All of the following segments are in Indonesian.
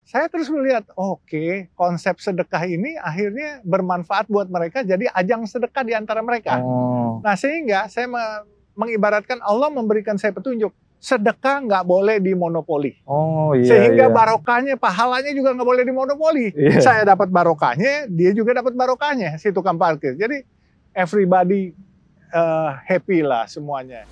saya terus melihat, oke, konsep sedekah ini akhirnya bermanfaat buat mereka, jadi ajang sedekah di antara mereka. Oh, Nah, sehingga saya mengibaratkan Allah memberikan saya petunjuk, sedekah nggak boleh dimonopoli. oh iya, Sehingga iya. barokahnya, pahalanya juga nggak boleh dimonopoli. Iya. Saya dapat barokahnya, dia juga dapat barokahnya, si tukang parkir. Jadi everybody happy lah semuanya.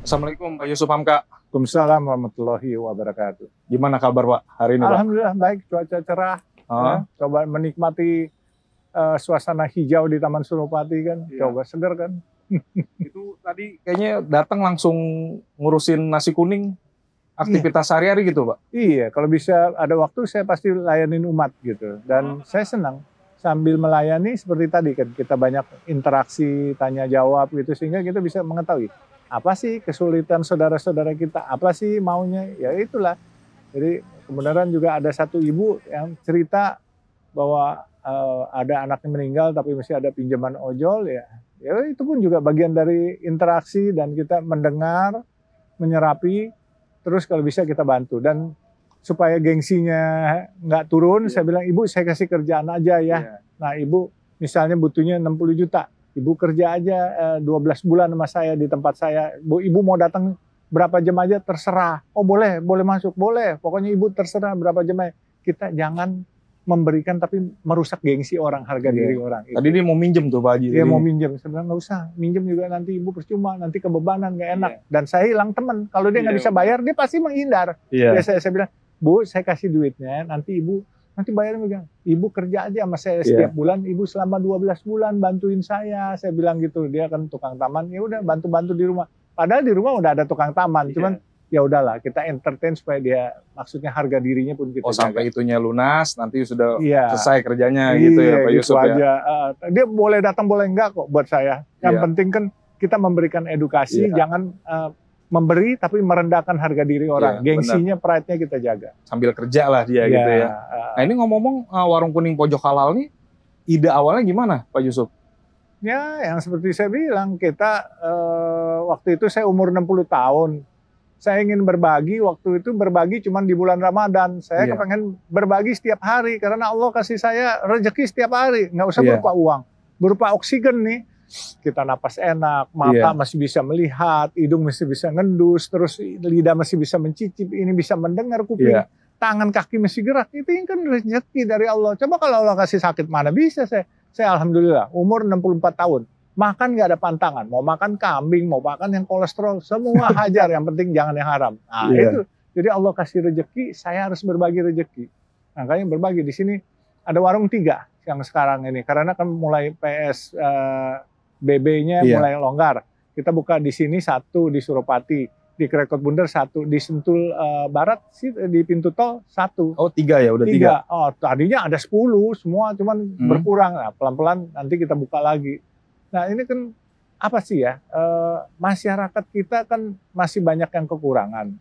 Assalamualaikum Pak Yusuf Hamka. Waalaikumsalam warahmatullahi wabarakatuh. Gimana kabar Pak hari ini Pak? Alhamdulillah baik, cuaca cerah. Ya, coba menikmati suasana hijau di Taman Suropati kan, Iya. coba seger kan. Itu tadi kayaknya datang langsung ngurusin nasi kuning, aktivitas sehari-hari gitu Pak? Iya, kalau bisa ada waktu saya pasti layanin umat gitu. Dan saya senang sambil melayani seperti tadi kan, kita banyak interaksi, tanya jawab gitu, sehingga kita bisa mengetahui apa sih kesulitan saudara-saudara kita, apa sih maunya, ya itulah. Jadi kebenaran juga ada satu ibu yang cerita bahwa ada anaknya meninggal tapi masih ada pinjaman ojol, ya itu pun juga bagian dari interaksi dan kita mendengar, menyerapi, terus kalau bisa kita bantu. Dan supaya gengsinya nggak turun, saya bilang, ibu saya kasih kerjaan aja ya. Nah ibu misalnya butuhnya 60 juta, ibu kerja aja 12 bulan sama saya di tempat saya. Ibu mau datang berapa jam aja terserah. Oh boleh masuk, boleh. Pokoknya ibu terserah berapa jam aja. Kita jangan memberikan tapi merusak gengsi orang, harga diri orang. Tadi dia mau minjem tuh Pak Haji. Dia mau minjem, sebenarnya nggak usah. Minjem juga nanti ibu percuma, nanti kebebanan, nggak enak. Dan saya hilang teman. Kalau dia nggak bisa bayar, dia pasti menghindar. Iya. Saya bilang, Bu, saya kasih duitnya, nanti ibu nanti bayarnya megang. Ibu kerja aja sama saya setiap bulan, ibu selama 12 bulan bantuin saya bilang gitu. Dia kan tukang taman, ya udah bantu-bantu di rumah. Padahal di rumah udah ada tukang taman, cuman ya udahlah kita entertain supaya dia, maksudnya harga dirinya pun kita jaga. Sampai itunya lunas, nanti sudah selesai kerjanya gitu ya Pak Yusuf gitu aja. Dia boleh datang boleh enggak kok buat saya. Yang penting kan kita memberikan edukasi, jangan memberi tapi merendahkan harga diri orang. Gengsinya, pride-nya kita jaga. Sambil kerja lah dia gitu ya. Nah ini ngomong-ngomong warung kuning pojok halal nih, ide awalnya gimana Pak Yusuf? Ya yang seperti saya bilang, kita waktu itu saya umur 60 tahun. Saya ingin berbagi, waktu itu berbagi cuma di bulan Ramadan. Saya kepengen berbagi setiap hari, karena Allah kasih saya rezeki setiap hari. Nggak usah berupa uang, berupa oksigen nih. Kita napas enak, mata masih bisa melihat, hidung masih bisa ngendus, terus lidah masih bisa mencicip, ini bisa mendengar, kuping, tangan kaki masih gerak. Itu kan rezeki dari Allah. Coba kalau Allah kasih sakit, mana bisa saya alhamdulillah umur 64 tahun. Makan nggak ada pantangan, mau makan kambing, mau makan yang kolesterol, semua hajar, yang penting jangan yang haram. Nah itu, jadi Allah kasih rezeki, saya harus berbagi rezeki. Makanya berbagi di sini ada warung 3 yang sekarang ini, karena kan mulai PSBB-nya mulai longgar. Kita buka di sini 1 di Suropati, di Krekot Bundar 1, di Sentul Barat sih di pintu tol 1. Oh 3 ya, udah 3. Oh tadinya ada 10 semua, cuman berkurang. Nah, pelan-pelan nanti kita buka lagi. Nah ini kan apa sih ya, masyarakat kita kan masih banyak yang kekurangan.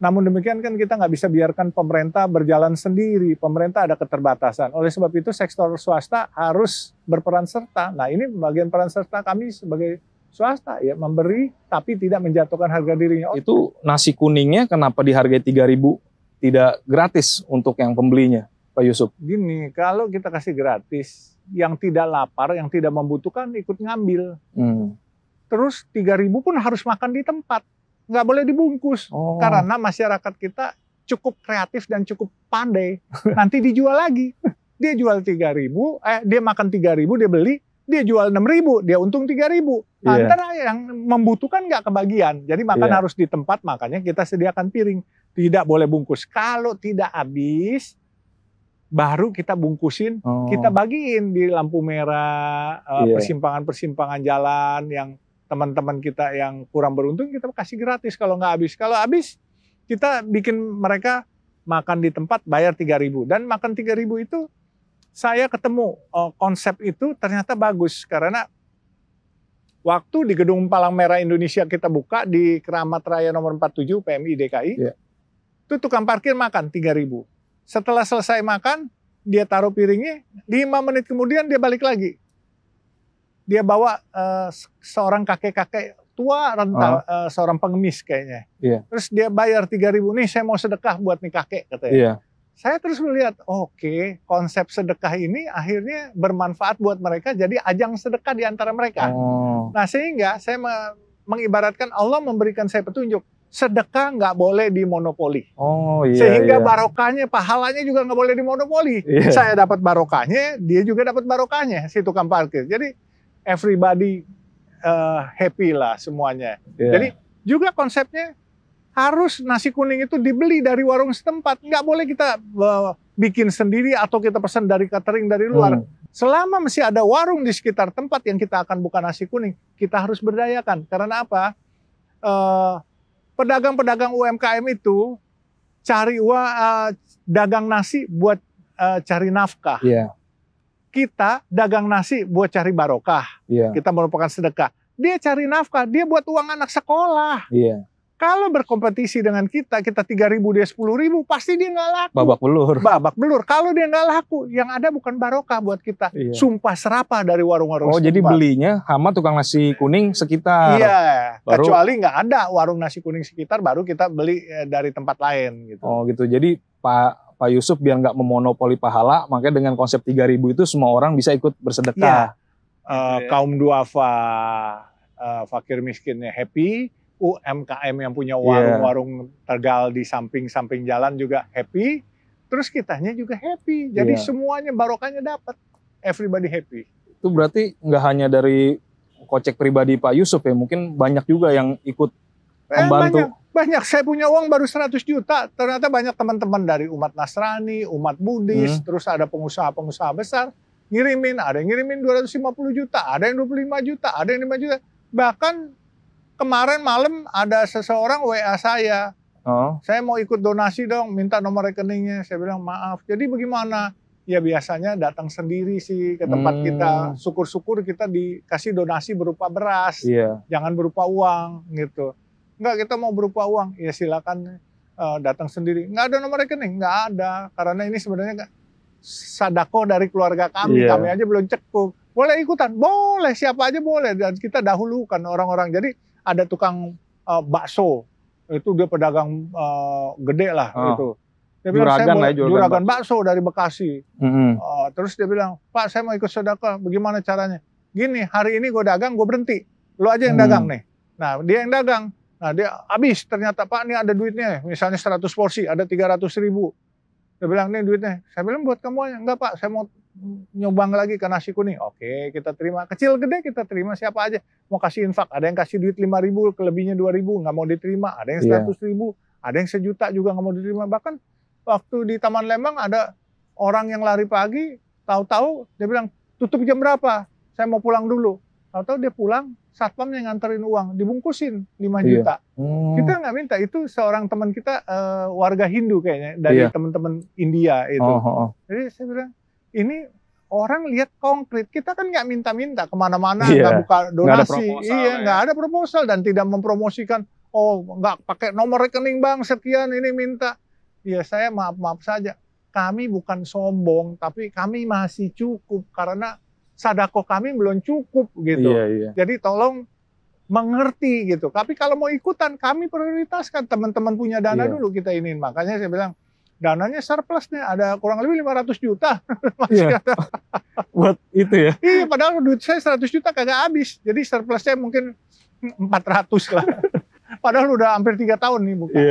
Namun demikian kan kita nggak bisa biarkan pemerintah berjalan sendiri. Pemerintah ada keterbatasan. Oleh sebab itu sektor swasta harus berperan serta. Nah ini bagian peran serta kami sebagai swasta ya, memberi tapi tidak menjatuhkan harga dirinya. Itu nasi kuningnya kenapa dihargai 3.000 tidak gratis untuk yang pembelinya Pak Yusuf? Gini, kalau kita kasih gratis, yang tidak lapar, yang tidak membutuhkan ikut ngambil. Terus 3.000 pun harus makan di tempat. Nggak boleh dibungkus. Karena masyarakat kita cukup kreatif dan cukup pandai. Nanti dijual lagi. Dia jual 3.000, dia makan 3.000, dia beli, dia jual 6.000, dia untung 3.000. Antara yang membutuhkan nggak kebagian. Jadi makan harus di tempat, makanya kita sediakan piring. Tidak boleh bungkus. Kalau tidak habis, baru kita bungkusin, kita bagiin di lampu merah, persimpangan-persimpangan jalan yang teman-teman kita yang kurang beruntung, kita kasih gratis kalau nggak habis. Kalau habis, kita bikin mereka makan di tempat, bayar 3.000. Dan makan 3.000 itu, saya ketemu konsep itu ternyata bagus. Karena waktu di Gedung Palang Merah Indonesia kita buka di Keramat Raya nomor 47 PMI DKI, itu tukang parkir makan 3.000. Setelah selesai makan, dia taruh piringnya, 5 menit kemudian dia balik lagi. Dia bawa seorang kakek-kakek tua renta, seorang pengemis kayaknya. Terus dia bayar 3.000, nih saya mau sedekah buat nih kakek katanya. Saya terus melihat, oke, konsep sedekah ini akhirnya bermanfaat buat mereka, jadi ajang sedekah di antara mereka. Nah sehingga saya mengibaratkan Allah memberikan saya petunjuk, sedekah nggak boleh dimonopoli. Sehingga barokahnya, pahalanya juga nggak boleh dimonopoli. Saya dapat barokahnya, dia juga dapat barokahnya, si tukang parkir. Jadi everybody happy lah semuanya. Jadi juga konsepnya, harus nasi kuning itu dibeli dari warung setempat. Nggak boleh kita bikin sendiri atau kita pesan dari catering dari luar. Selama masih ada warung di sekitar tempat yang kita akan buka nasi kuning, kita harus berdayakan. Karena apa? Pedagang-pedagang UMKM itu cari uang, dagang nasi buat cari nafkah. Kita dagang nasi buat cari barokah. Kita merupakan sedekah. Dia cari nafkah, dia buat uang anak sekolah. Kalau berkompetisi dengan kita 3.000, dia 10.000, pasti dia nggak laku. Babak belur. Kalau dia nggak laku, yang ada bukan barokah buat kita. Sumpah serapah dari warung-warung setempat. Jadi belinya sama tukang nasi kuning sekitar. Kecuali nggak ada warung nasi kuning sekitar, baru kita beli dari tempat lain. Gitu. Gitu. Jadi Pak Yusuf biar nggak memonopoli pahala, makanya dengan konsep 3.000 itu semua orang bisa ikut bersedekah. Kaum duafa, fakir miskinnya happy. UMKM yang punya warung-warung Tegal di samping-samping jalan juga happy, terus kitanya juga happy. Jadi semuanya barokahnya dapat, everybody happy. Itu berarti nggak hanya dari kocek pribadi Pak Yusuf ya, mungkin banyak juga yang ikut membantu. Banyak. Saya punya uang baru 100 juta, ternyata banyak teman-teman dari umat Nasrani, umat Buddhis, terus ada pengusaha-pengusaha besar ngirimin, ada yang ngirimin 250 juta, ada yang 25 juta, ada yang 5 juta. Bahkan kemarin malam ada seseorang WA saya, saya mau ikut donasi dong, minta nomor rekeningnya. Saya bilang maaf. Jadi bagaimana? Ya biasanya datang sendiri sih ke tempat kita. Syukur-syukur kita dikasih donasi berupa beras, jangan berupa uang gitu. Enggak, kita mau berupa uang, ya silakan datang sendiri. Nggak ada nomor rekening, nggak ada. Karena ini sebenarnya sadako dari keluarga kami, kami aja belum cekuk. Boleh ikutan? Boleh, siapa aja boleh. Dan kita dahulukan orang-orang. Jadi ada tukang bakso, itu dia pedagang gede lah gitu. Dia bilang, saya mau juragan bakso dari Bekasi. Terus dia bilang, Pak saya mau ikut sedekah, bagaimana caranya? Gini, hari ini gue dagang, gue berhenti. Lo aja yang dagang nih. Nah dia yang dagang. Nah dia habis, ternyata Pak ini ada duitnya. Misalnya 100 porsi, ada 300.000. Dia bilang, nih duitnya. Saya bilang, buat kamu aja. Enggak Pak, saya mau nyumbang lagi ke nasi kuning. Oke, kita terima. Kecil gede kita terima, siapa aja mau kasih infak. Ada yang kasih duit 5.000, kelebihnya 2.000 nggak mau diterima. Ada yang 100.000, ada yang 1 juta juga nggak mau diterima. Bahkan waktu di Taman Lembang ada orang yang lari pagi, tahu-tahu dia bilang tutup jam berapa? Saya mau pulang dulu. Tahu-tahu dia pulang, satpam yang nganterin uang, dibungkusin 5 juta. Kita nggak minta, itu seorang teman kita warga Hindu kayaknya dari teman-teman India itu. Jadi saya bilang, ini orang lihat konkret, kita kan nggak minta-minta kemana-mana, nggak buka donasi, nggak ada proposal dan tidak mempromosikan, nggak pakai nomor rekening bang sekian ini minta. Ya saya maaf saja, kami bukan sombong, tapi kami masih cukup karena sadako kami belum cukup gitu. Jadi tolong mengerti gitu. Tapi kalau mau ikutan, kami prioritaskan teman-teman punya dana dulu kita ini. Makanya saya bilang, dananya surplus nih, ada kurang lebih 500 juta. Buat itu ya? Iya, padahal duit saya 100 juta kagak habis. Jadi surplusnya mungkin 400 lah. Padahal udah hampir 3 tahun nih bukan.